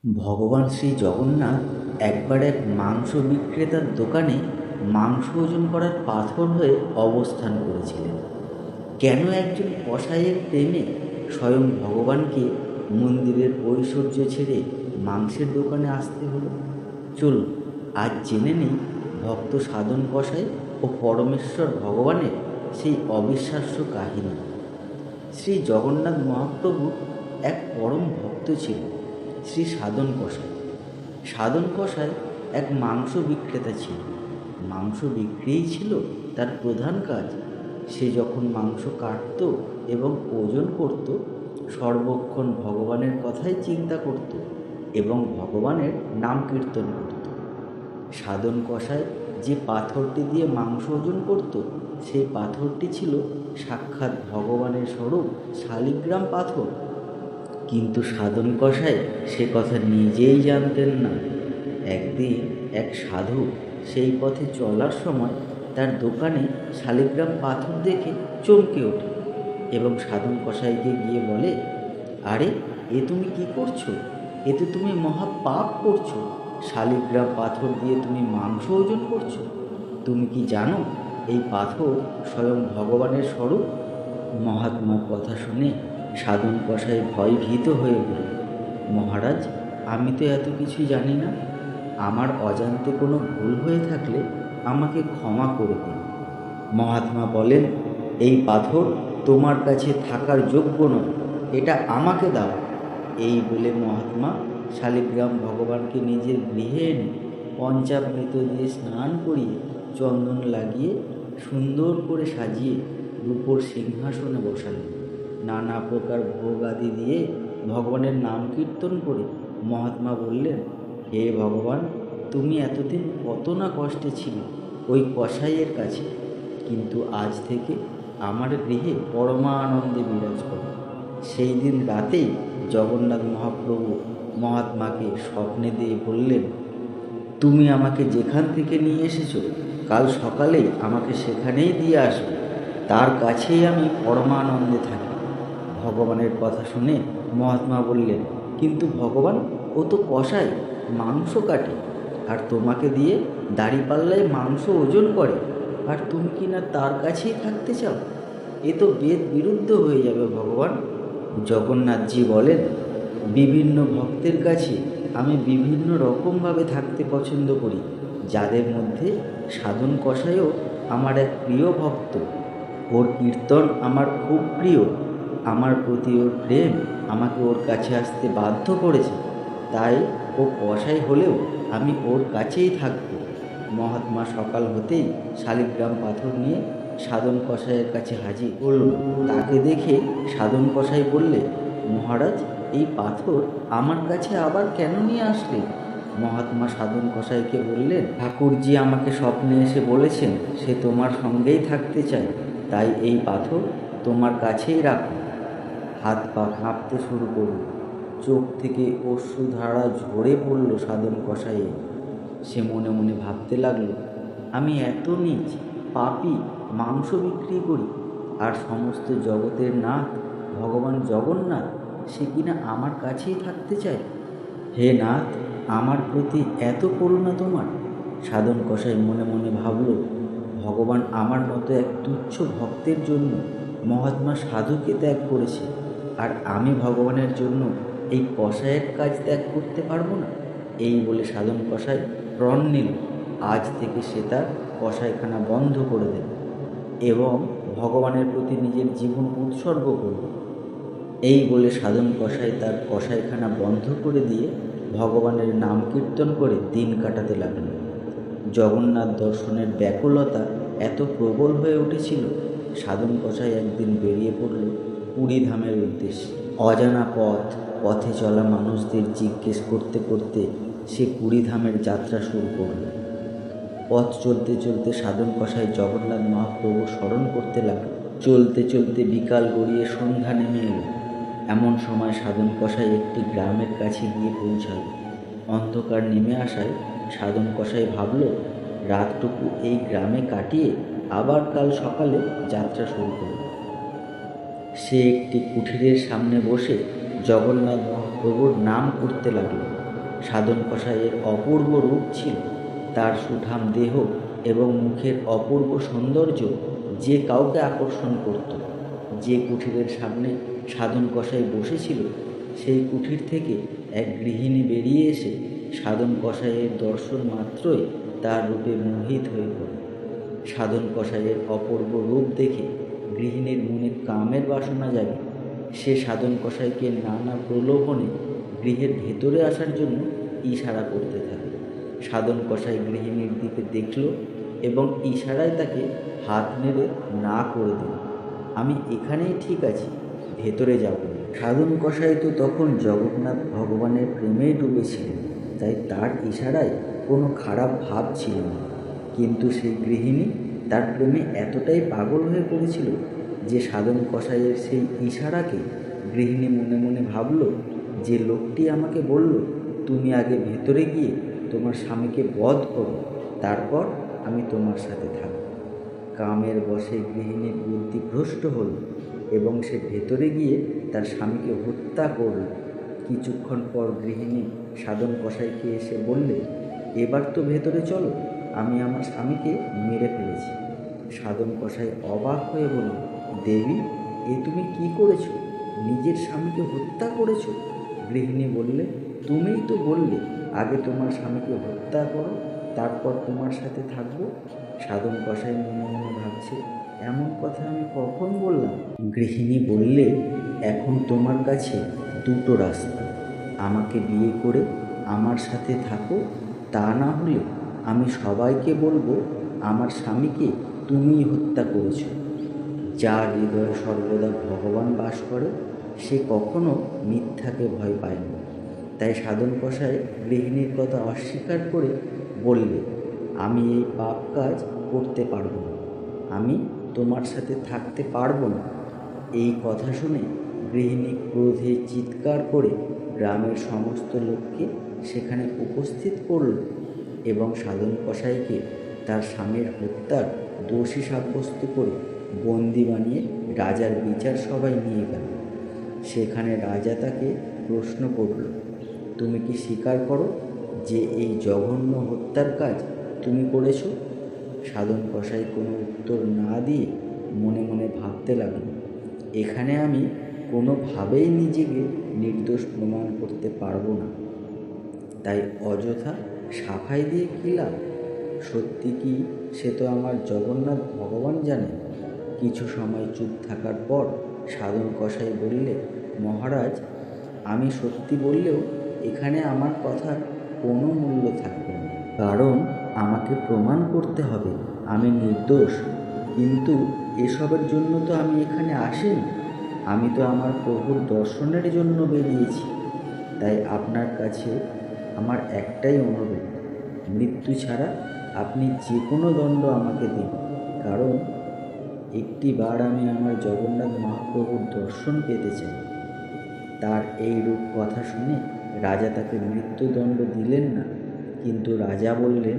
ভগবান শ্রী জগন্নাথ একবার এক মাংস বিক্রেতার দোকানে মাংস ওজন করার পাথর হয়ে অবস্থান করেছিলেন। কেন একজন কসাইয়ের প্রেমে স্বয়ং ভগবানকে মন্দিরের ঐশ্বর্য ছেড়ে মাংসের দোকানে আসতে হলো? চলুন আজ জেনে নেই ভক্ত সাধন কসাই ও পরমেশ্বর ভগবানের সেই অবিশ্বাস্য কাহিনী। শ্রী জগন্নাথ মহাপ্রভু এক পরম ভক্ত ছিলেন শ্রী সাধন কসাই। সাধন কসাই এক মাংস বিক্রেতা ছিল। মাংস বিক্রিই ছিল তার প্রধান কাজ। সে যখন মাংস কাটত এবং ওজন করত, সর্বক্ষণ ভগবানের কথাই চিন্তা করত এবং ভগবানের নাম কীর্তন করত। সাধন কসাই যে পাথরটি দিয়ে মাংস ওজন করত, সেই পাথরটি ছিল সাক্ষাৎ ভগবানের স্বরূপ শালিগ্রাম পাথর। কিন্তু সাধন কসাই সে কথা নিজেই জানতেন না। একদিন এক সাধু সেই পথে চলার সময় তার দোকানে শালিগ্রাম পাথর দেখে চমকে ওঠে এবং সাধন কসাইকে গিয়ে বলে, আরে, এ তুমি কি করছো? এতে তুমি মহা পাপ করছো। শালিগ্রাম পাথর দিয়ে তুমি মাংস ওজন করছো। তুমি কি জানো এই পাথর স্বয়ং ভগবানের স্বরূপ? মহাত্মার কথা শুনে সাধন কসাই ভয়ভীত হয়ে বলল, মহারাজ, আমি তো এত কিছুই জানি না। আমার অজান্তে কোনো ভুল হয়ে থাকলে আমাকে ক্ষমা করে দিন। মহাত্মা বলেন, এই পাথর তোমার কাছে থাকার যোগ্য নয়, এটা আমাকে দাও। এই বলে মহাত্মা শালিগ্রাম ভগবানকে নিজের গৃহে এনে পঞ্চামৃত দিয়ে স্নান করিয়ে চন্দন লাগিয়ে সুন্দর করে সাজিয়ে রূপোর সিংহাসনে বসালেন। নানা প্রকার ভোগ আদি দিয়ে ভগবানের নাম কীর্তন করে মহাত্মা বললেন, হে ভগবান, তুমি এতদিন কত না কষ্টে ছিলে ওই কসাইয়ের কাছে, কিন্তু আজ থেকে আমার গৃহে পরমানন্দে বিরাজ করো। সেই দিন রাতেই জগন্নাথ মহাপ্রভু মহাত্মাকে স্বপ্নে দিয়ে বললেন, তুমি আমাকে যেখান থেকে নিয়ে এসেছো, কাল সকালেই আমাকে সেখানেই দিয়ে আসবে। তার কাছেই আমি পরমানন্দে থাকি। ভগবানের কথা শুনে মহাত্মা বললেন, কিন্তু ভগবান, ও তো কসাই, মাংস কাটে, আর তোমাকে দিয়ে দাড়িপাল্লায় মাংস ওজন করে, আর তুমি কি না তার কাছেই থাকতে চাও? এ তো বেদ বিরুদ্ধ হয়ে যাবে ভগবান। জগন্নাথজি বলেন, বিভিন্ন ভক্তের কাছে আমি বিভিন্ন রকমভাবে থাকতে পছন্দ করি, যাদের মধ্যে সাধন কসাইও আমার এক প্রিয় ভক্ত। ওর কীর্তন আমার খুব প্রিয়। আমার প্রতি ওর প্রেম আমাকে ওর কাছে আসতে বাধ্য করেছে। তাই ও কসাই হলেও আমি ওর কাছেই থাকব। মহাত্মা সকাল হতেই শালিগ্রাম পাথর নিয়ে সাধন কসাইয়ের কাছে হাজির হল। তাকে দেখে সাধন কসাই বললে, মহারাজ, এই পাথর আমার কাছে আবার কেন নিয়ে আসলেন? মহাত্মা সাধন কসাইকে বললেন, ঠাকুরজি আমাকে স্বপ্নে এসে বলেছেন সে তোমার সঙ্গেই থাকতে চায়, তাই এই পাথর তোমার কাছেই রাখো। হাত পা কাঁপতে শুরু করল। চোখ থেকে অশ্রুধারা ঝরে পড়ল সাধন কসাইয়ের। সে মনে মনে ভাবতে লাগলো, আমি এত নীচ, পাপী, মাংস বিক্রি করি, আর সমস্ত জগতের নাথ ভগবান জগন্নাথ সে কিনা আমার কাছেই থাকতে চায়। হে নাথ, আমার প্রতি এত করুণা তোমার? সাধন কসাই মনে মনে ভাবল, ভগবান আমার মতো এক তুচ্ছ ভক্তের জন্য মহাত্মা সাধুকে ত্যাগ করেছে, আর আমি ভগবানের জন্য এই কসাইয়ের কাজ ত্যাগ করতে পারবো না। এই বলে সাধন কসাই প্রণ নিল, আজ থেকে সে তার কসাইখানা বন্ধ করে দেবে এবং ভগবানের প্রতি নিজের জীবন উৎসর্গ করবে। এই বলে সাধন কসাই তার কসাইখানা বন্ধ করে দিয়ে ভগবানের নাম কীর্তন করে দিন কাটাতে লাগল। জগন্নাথ দর্শনের ব্যাকুলতা এত প্রবল হয়ে উঠেছিল, সাধন কসাই একদিন বেরিয়ে পড়ল পুরী ধামের উদ্দেশ্যে। অজানা পথে চলা মানুষদের জিজ্ঞেস করতে করতে সে পুরী ধামের যাত্রা শুরু করল। পথ চলতে চলতে সাধন কসাই জগন্নাথ মহাপ্রভু স্মরণ করতে লাগল। চলতে চলতে বিকাল গড়িয়ে সন্ধ্যা নেমে এলো। এমন সময় সাধন কসাই একটি গ্রামের কাছে গিয়ে পৌঁছাল। অন্ধকার নেমে আসায় সাধন কসাই ভাবল, রাতটুকু এই গ্রামে কাটিয়ে আবার কাল সকালে যাত্রা শুরু করল। সে একটি কুঠিরের সামনে বসে জগন্নাথ মহাপ্রভুর নাম করতে লাগল। সাধন কসাইয়ের অপূর্ব রূপ ছিল। তার সুঠাম দেহ এবং মুখের অপূর্ব সৌন্দর্য যে কাউকে আকর্ষণ করত। যে কুঠিরের সামনে সাধন কসাই বসেছিল সেই কুঠির থেকে এক গৃহিণী বেরিয়ে এসে সাধন কসাইয়ের দর্শন মাত্রই তার রূপে মোহিত হয়ে পড়ে। সাধন কসাইয়ের অপূর্ব রূপ দেখে গৃহিণীর মনে কামের বাসনা জাগে। সে সাধন কসাইকে নানা প্রলোভনে গৃহের ভেতরে আসার জন্য ইশারা করতে থাকে। সাধন কসাই গৃহিণীর দিকে দেখল এবং ইশারায় তাকে হাত নেড়ে না করে দিল। আমি এখানেই ঠিক আছি, ভেতরে যাব না। সাধন কসাই তো তখন জগন্নাথ ভগবানের প্রেমেই ডুবেছিলেন, তাই তার ইশারায় কোনো খারাপ ভাব ছিল না। কিন্তু সেই গৃহিণী তার প্রেমে এতটাই পাগল হয়ে পড়েছিল যে সাধন কসাইয়ের সেই ইশারাকে গৃহিণী মনে মনে ভাবল যে লোকটি আমাকে বলল, তুমি আগে ভেতরে গিয়ে তোমার স্বামীকে বধ করো, তারপর আমি তোমার সাথে থাকব। কামের বশে গৃহিণীর বুদ্ধি ভ্রষ্ট হল এবং সে ভেতরে গিয়ে তার স্বামীকে হত্যা করল। কিছুক্ষণ পর গৃহিণী সাধন কসাইকে এসে বললে, এবার তো ভেতরে চলো, আমি আমার স্বামীকে মেরে ফেলেছি। সাধন কসাই অবাক হয়ে বলল, দেবী, এ তুমি কি করেছো? নিজের স্বামীকে হত্যা করেছো? গৃহিণী বললে, তুমিই তো বললে আগে তোমার স্বামীকে হত্যা করো, তারপর তোমার সাথে থাকবো। সাধন কসাই মনে মনে ভাবছে, এমন কথা আমি কখন বললাম? গৃহিণী বললে, এখন তোমার কাছে দুটো রাস্তা, আমাকে বিয়ে করে আমার সাথে থাকো, তা না হলে আমি সবাইকে বলবো আমার স্বামীকে তুমিই হত্যা করেছ। যার হৃদয়ে সর্বদা ভগবান বাস করে সে কখনো মিথ্যাকে ভয় পায় না। তাই সাধন কসাই গৃহিণীর কথা অস্বীকার করে বললে, আমি এই পাপ কাজ করতে পারবো না, আমি তোমার সাথে থাকতে পারবো না। এই কথা শুনে গৃহিণী ক্রোধে চিৎকার করে গ্রামের সমস্ত লোককে সেখানে উপস্থিত করল এবং সাধন কসাইকে তার স্বামীর হত্যার দোষী সাব্যস্ত করে বন্দি বানিয়ে রাজার বিচার সভায় নিয়ে গেল। সেখানে রাজা তাকে প্রশ্ন করল, তুমি কি স্বীকার করো যে এই জঘন্য হত্যার কাজ তুমি করেছ? সাধন কসাই কোনো উত্তর না দিয়ে মনে মনে ভাবতে লাগল, এখানে আমি কোনোভাবেই নিজেকে নির্দোষ প্রমাণ করতে পারবো না, তাই অযথা সাফাই দিয়ে কী লাভ? সত্যি কি সে তো আমার জগন্নাথ ভগবান জানেন। কিছু সময় চুপ থাকার পর সাধন কসাই বললে, মহারাজ, আমি সত্যি বললেও এখানে আমার কথার কোনো মূল্য থাকবে না, কারণ আমাকে প্রমাণ করতে হবে আমি নির্দোষ। কিন্তু এসবের জন্য তো আমি এখানে আসিনি, আমি তো আমার প্রভুর দর্শনের জন্য বেরিয়েছি। তাই আপনার কাছে আমার একটাই অনুরোধ, মৃত্যু ছাড়া আপনি যে কোনো দণ্ড আমাকে দিন, কারণ একটি বার আমি আমার জগন্নাথ মহাপ্রভুর দর্শন পেতে চাই। তার এই রূপ কথা শুনে রাজা তাকে মৃত্যুদণ্ড দিলেন না, কিন্তু রাজা বললেন,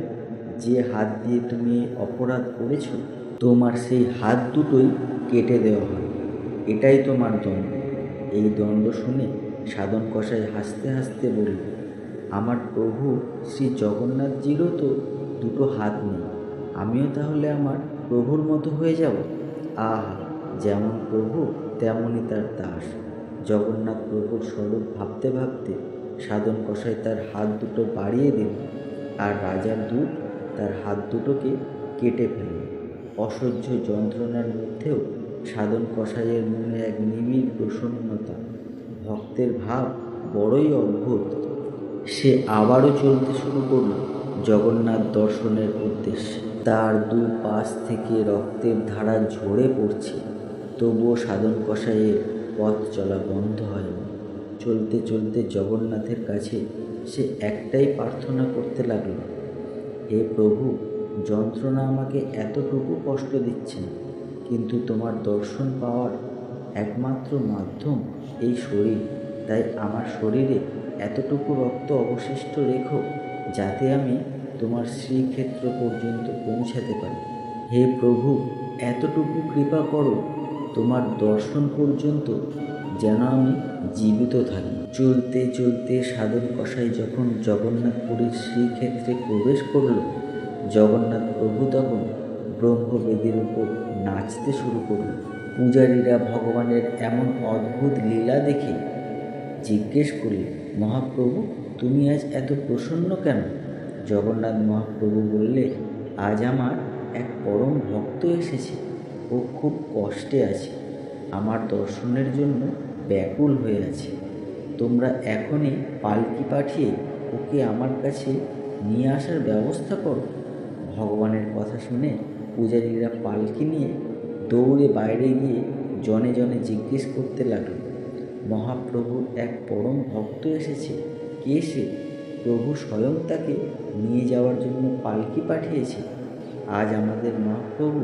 যে হাত দিয়ে তুমি এই অপরাধ করেছ তোমার সেই হাত দুটোই কেটে দেওয়া হয়, এটাই তোমার দণ্ড। এই দণ্ড শুনে সাধন কসাই হাসতে হাসতে বলল, আমার প্রভু শ্রী জগন্নাথজিরও তো দুটো হাত নেই, আমিও তাহলে আমার প্রভুর মতো হয়ে যাব? আহা, যেমন প্রভু তেমনই তার দাস। জগন্নাথ প্রভুর স্বরূপ ভাবতে ভাবতে সাধন কসাই তার হাত দুটো বাড়িয়ে দিল, আর রাজার দূত তার হাত দুটোকে কেটে ফেলল। অসহ্য যন্ত্রণার মধ্যেও সাধন কসাইয়ের মনে এক নিবিড় প্রসন্নতা, ভক্তের ভাব বড়ই অদ্ভুত। সে আবারও চলতে শুরু করল জগন্নাথ দর্শনের উদ্দেশ্যে। তার দু পাশ থেকে রক্তের ধারা ঝরে পড়ছে, তবুও সাধন কসাইয়ের পথ চলা বন্ধ হয়নি। চলতে চলতে জগন্নাথের কাছে সে একটাই প্রার্থনা করতে লাগল, হে প্রভু, যন্ত্রণা আমাকে এতটুকু কষ্ট দিচ্ছে না, কিন্তু তোমার দর্শন পাওয়ার একমাত্র মাধ্যম এই শরীর, তাই আমার শরীরে এতটুকু রক্ত অবশিষ্ট রেখো যাতে আমি তোমার শ্রীক্ষেত্র পর্যন্ত পৌঁছাতে পারি। হে প্রভু, এতটুকু কৃপা করো, তোমার দর্শন পর্যন্ত যেন আমি জীবিত থাকি। চলতে চলতে সাধন কসাই যখন জগন্নাথপুরীর শ্রীক্ষেত্রে প্রবেশ করল, জগন্নাথ প্রভু তখন ব্রহ্মবেদীর উপর নাচতে শুরু করল। পূজারীরা ভগবানের এমন অদ্ভুত লীলা দেখে জিজ্ঞেস করল, মহাপ্রভু, তুমি আজ এত প্রসন্ন কেন? জগন্নাথ মহাপ্রভু বললে, আজ আমার এক পরম ভক্ত এসেছে। ও খুব কষ্টে আছে, আমার দর্শনের জন্য ব্যাকুল হয়ে আছে। তোমরা এখনই পালকি পাঠিয়ে ওকে আমার কাছে নিয়ে আসার ব্যবস্থা করো। ভগবানের কথা শুনে পূজারীরা পালকি নিয়ে দৌড়ে বাইরে গিয়ে জনে জনে জিজ্ঞেস করতে লাগল, মহাপ্রভুর এক পরম ভক্ত এসেছে, কে সে? প্রভু স্বয়ং তাকে নিয়ে যাওয়ার জন্য পালকি পাঠিয়েছে। আজ আমাদের মহাপ্রভু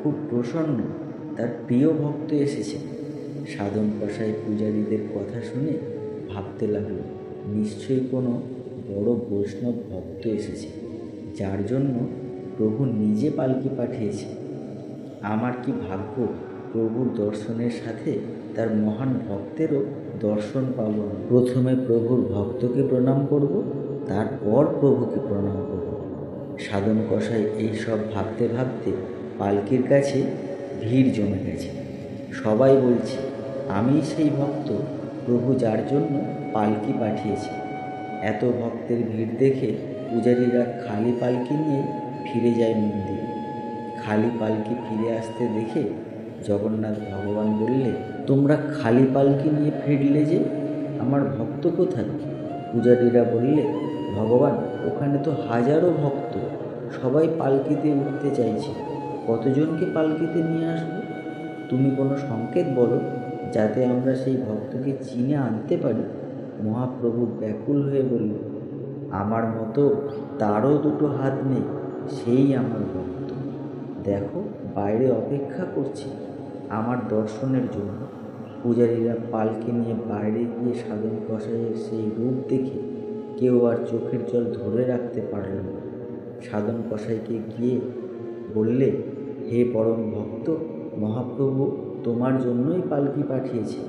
খুব প্রসন্ন, তার প্রিয় ভক্ত এসেছে। সাধন কসাই পূজারীদের কথা শুনে ভাবতে লাগলো, নিশ্চয়ই কোনো বড় বৈষ্ণব ভক্ত এসেছে, যার জন্য প্রভু নিজে পালকি পাঠিয়েছে। আমার কি ভাগ্য, প্রভুর দর্শনের সাথে তার মহান ভক্তেরও দর্শন পাব। প্রথমে প্রভুর ভক্তকে প্রণাম করব, তারপর প্রভুকে প্রণাম করব। সাধন কসাই এইসব ভাবতে ভাবতে পালকির কাছে ভিড় জমে গেছে। সবাই বলছে, আমি সেই ভক্ত, প্রভু যার জন্য পালকি পাঠিয়েছে। এত ভক্তের ভিড় দেখে পূজারীরা খালি পালকি নিয়ে ফিরে যায় মন্দিরে। খালি পালকি ফিরে আসতে দেখে জগন্নাথ ভগবান বললে, তোমরা খালি পালকি নিয়ে ফিরলে যে, আমার ভক্ত কোথায়? পূজারীরা বললে, ভগবান, ওখানে তো হাজারো ভক্ত, সবাই পালকিতে উঠতে চাইছে, কতজনকে পালকিতে নিয়ে আসবো? তুমি কোনো সংকেত বলো, যাতে আমরা সেই ভক্তকে চিনে আনতে পারি। মহাপ্রভু ব্যাকুল হয়ে বলল, আমার মতো তারও দুটো হাত নেই, সেই আমার ভক্ত। দেখো, বাইরে অপেক্ষা করছে আমার দর্শনের জন্য। পূজারীরা পালকি নিয়ে বাইরে গিয়ে সাধন কসাইয়ের সেই রূপ দেখে কেউ আর চোখের জল ধরে রাখতে পারল না। সাধন কসাইকে গিয়ে বললে, হে পরম ভক্ত, মহাপ্রভু তোমার জন্যই পালকি পাঠিয়েছে।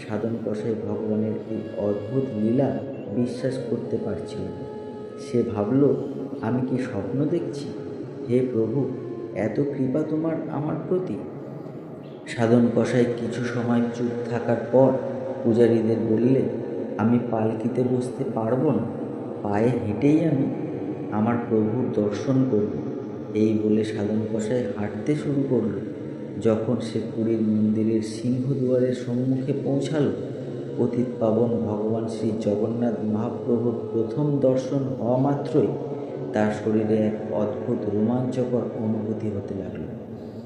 সাধন কসাই ভগবানের এই অদ্ভুত লীলা বিশ্বাস করতে পারছিল না। সে ভাবল, আমি কি স্বপ্ন দেখছি? হে প্রভু, এত কৃপা তোমার আমার প্রতি। সাধন কসাই কিছু সময় চুপ থাকার পর পূজারীদের বললে, আমি পালকিতে বসতে পারবো না, পায়ে হেঁটেই আমি আমার প্রভুর দর্শন করব। এই বলে সাধন কসাই হাঁটতে শুরু করল। যখন সে পুরীর মন্দিরের সিংহদুয়ারের সম্মুখে পৌঁছাল, পতিত পাবন ভগবান শ্রী জগন্নাথ মহাপ্রভুর প্রথম দর্শন হওয়া মাত্রই তার শরীরে এক অদ্ভুত রোমাঞ্চকর অনুভূতি হতে লাগল।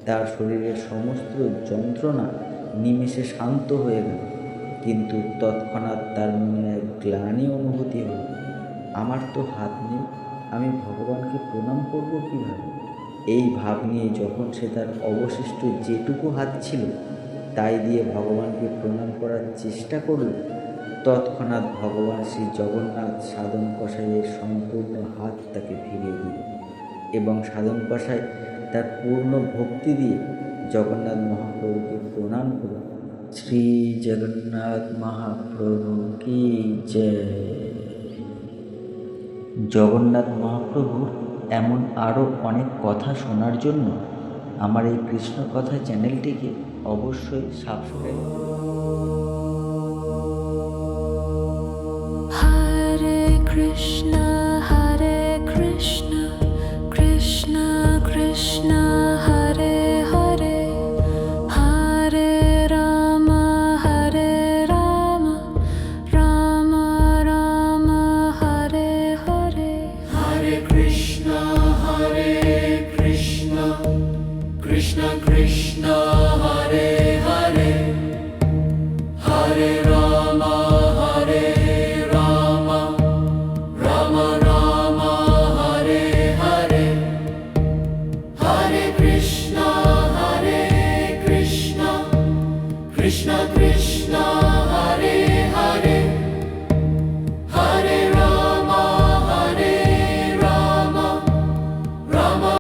তার শরীরের সমস্ত যন্ত্রণা নিমেষে শান্ত হয়ে গেল, কিন্তু তৎক্ষণাৎ তার মনে এক গ্লানি অনুভূতি হল। আমার তো হাত নেই, আমি ভগবানকে প্রণাম করব কীভাবে? এই ভাব নিয়ে যখন সে তার অবশিষ্ট যেটুকু হাত ছিল তাই দিয়ে ভগবানকে প্রণাম করার চেষ্টা করল, তৎক্ষণাৎ ভগবান শ্রী জগন্নাথ সাধন কসাইয়ের সম্পূর্ণ হাত তাকে ফিরিয়ে দিল এবং সাধন কসাই তার পূর্ণ ভক্তি দিয়ে জগন্নাথ মহাপ্রভুকে প্রণাম করল। শ্রী জগন্নাথ মহাপ্রভু কি জয়। জগন্নাথ মহাপ্রভুর এমন আরও অনেক কথা শোনার জন্য আমার এই কৃষ্ণ কথা চ্যানেলটিকে অবশ্যই সাবস্ক্রাইব করুন। হরে কৃষ্ণ হরে কৃষ্ণ কৃষ্ণ কৃষ্ণ হরে হরে হরে রাম রাম রাম হরে হরে। হরে কৃষ্ণ কৃষ্ণ কৃষ্ণ হরে হরে হরে রাম রাম রাম হরে হরে। হরে কৃষ্ণ কৃষ্ণ কৃষ্ণ